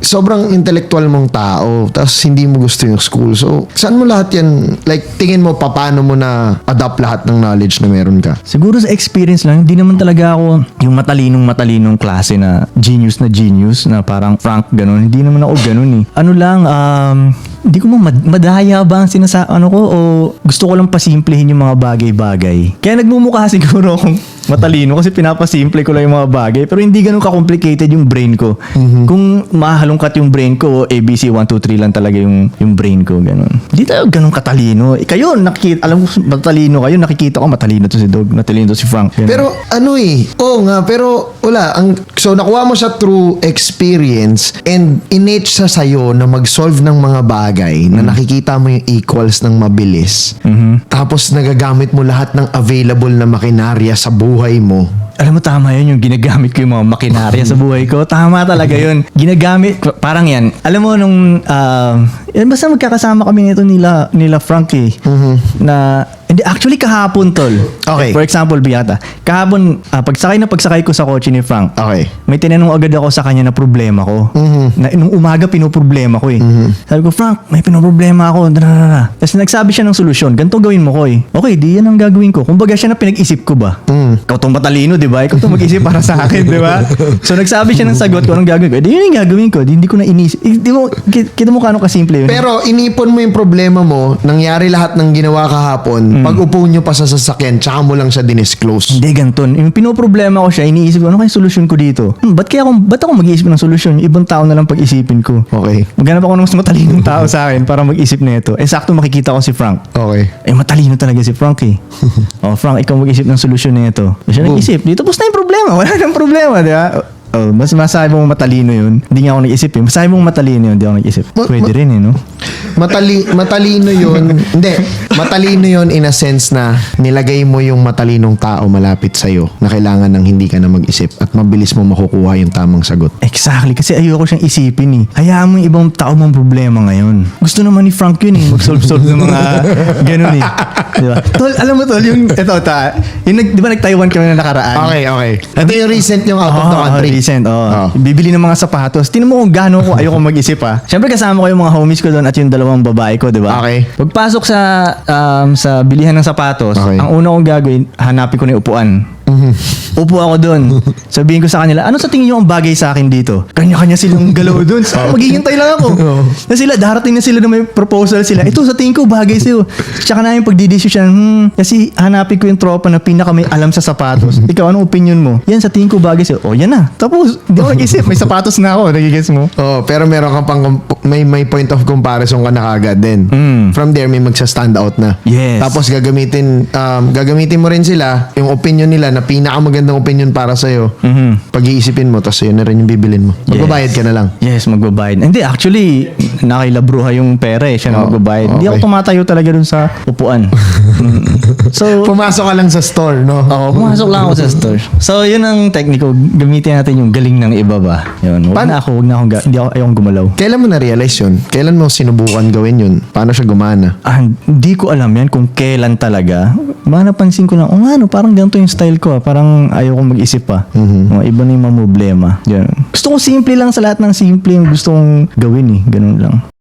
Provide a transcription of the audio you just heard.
sobrang intellectual mong tao, tapos hindi mo gusto yung school. So, saan mo lahat yan, like, tingin mo, paano mo na adapt lahat ng knowledge na meron ka? Siguro sa experience lang, hindi naman talaga ako yung matalinong klase na genius na parang Frank ganun. Hindi naman ako ganun eh. Ano lang, hindi ko madaya ba ang ko o gusto ko lang pasimplehin yung mga bagay-bagay. Kaya nagmumukha siguro akong matalino kasi pinapasimple ko lang yung mga bagay pero hindi ganun ka-complicated yung brain ko. Kung mahalungkat yung brain ko, ABC 1, 2, 3 lang talaga yung brain ko, ganun. Hindi tayo ganun katalino. Kayo, alam ko matalino kayo, nakikita ko matalino to si Dog, matalino to si Frank. Ganun. Pero oo nga, pero wala. So nakuha mo siya through experience and innate siya sa'yo na mag-solve ng mga bagay na nakikita mo yung equals ng mabilis. Tapos nagagamit mo lahat ng available na makinarya sa buhay mo. Alam mo, tama yun, yung ginagamit ko yung mga makinarya sa buhay ko. Tama talaga yun. Ginagamit, parang yan. Alam mo, nung, basta magkakasama kami nito nila Frankie, na, hindi, actually kahapon, tol. Okay. For example, Biata, kahapon, pagsakay ko sa kotse ni Frank, Okay. may tinanong agad ako sa kanya na problema ko. Na, nung umaga, pinoproblema ko eh. Sabi ko, Frank, may pinoproblema ako. Tapos nagsabi siya ng solusyon. Ganito gawin mo ko eh. Okay, di yan ang gagawin ko. Kumbaga siya na pinag-isip ko ba? Ikaw tong matalino, di ba? Ikaw tong mag-isip para sa akin, di ba? So nagsabi siya ng sagot ko, anong gagawin ko? Di yun yung gagawin ko. Hindi ko na inisip. Di mo, kita mo kano kasimple yun. Pero inipon mo yung problema mo, nangyari lahat ng ginawa kahapon, pag upo nyo pa sa sasakyan, tsaka mo lang siya dinisclose. Hindi, ganton. Yung pinoproblema ko siya, iniisip ko, ano kaya solusyon ko dito? Ba't ako mag-iisip ng solusyon? Yung ibang tao na lang pag-isipin ko. Okay. Maghanap ako ng mas matalinong tao sa akin para mag-isip na ito. Sakto makikita ko si Frank. Okay. Matalino talaga si Frank eh. Frank, ikaw mag-isip ng solusyon na ito. Siya nag-isip. Dito, tapos na yung problema. Wala nang problema, di ba? Mas masabi mong matalino yun. Hindi nga ako nag-isip eh. Masabi mong matalino yun, hindi ako nag-isip. Pwede rin eh, no? Matalino yun. Hindi. Matalino yun in a sense na nilagay mo yung matalinong tao malapit sa'yo na kailangan ng hindi ka na mag-isip at mabilis mo makukuha yung tamang sagot. Exactly. Kasi ayoko siyang isipin eh. Hayaan mo yung ibang tao mong problema ngayon. Gusto naman ni Frank yun eh. Mag-solve ng mga ganun eh. Diba? Tol, alam mo tol, yung di ba nag-Taiwan kami na nakaraan? Okay. Ito yung recent yung out of the country. Recent. Bibili ng mga sapatos. Tingnan mo kung gaano ko ayoko mag-isip ah. Siyempre kasama ko yung mga homies ko doon at yung dalawang babae ko, di ba? Okay. Pagpasok sa bilihan ng sapatos, Okay. ang una kong gagawin, hanapin ko na yung upuan. Upo ako doon. Sabihin ko sa kanila, ano sa tingin nyo ang bagay sa akin dito? Kanya-kanya silang galaw doon. Maghihintay lang ako. Na sila, darating na sila na may proposal sila. Ito sa tingin ko, bagay sa'yo. Tsaka na yung pagdidesisyon, kasi hanapin ko yung tropa na pinaka may alam sa sapatos. Ikaw, anong opinion mo? Yan sa tingin ko, bagay sa'yo. Yan na. Tapos, di ako nag-isip. May sapatos na ako. Nagigets mo? Pero meron kang may point of comparison ka na kagad din. From there, may magsa-stand out na. Yes. Tapos gagamitin mo rin sila, yung opinion nila na pinakamagandang opinion para sa'yo. Pag-iisipin mo, tapos yun na rin yung bibilin mo. Magbabayad ka na lang. Yes, magbabayad. Hindi, actually, nakailabruha yung pera eh. Siya na magbabayad. Hindi ako tumatayo talaga dun sa upuan. So, pumasok ka lang sa store, no? pumasok lang ako sa store. So, yun ang tekniko. Gamitin natin yung galing ng iba ba. Yun. Hindi ako ayong gumalaw. Kailan mo na-realize yun? Kailan mo sinubukan gawin yun? Paano siya gumana? Hindi ko alam yan kung kailan talaga. Napansin ko na, parang ganito yung style ko. Parang ayaw kong mag-isip pa. Iba na yung mga problema. Yan. Gusto ko simple lang sa lahat ng simple yung gusto kong gawin eh. Ganun lang.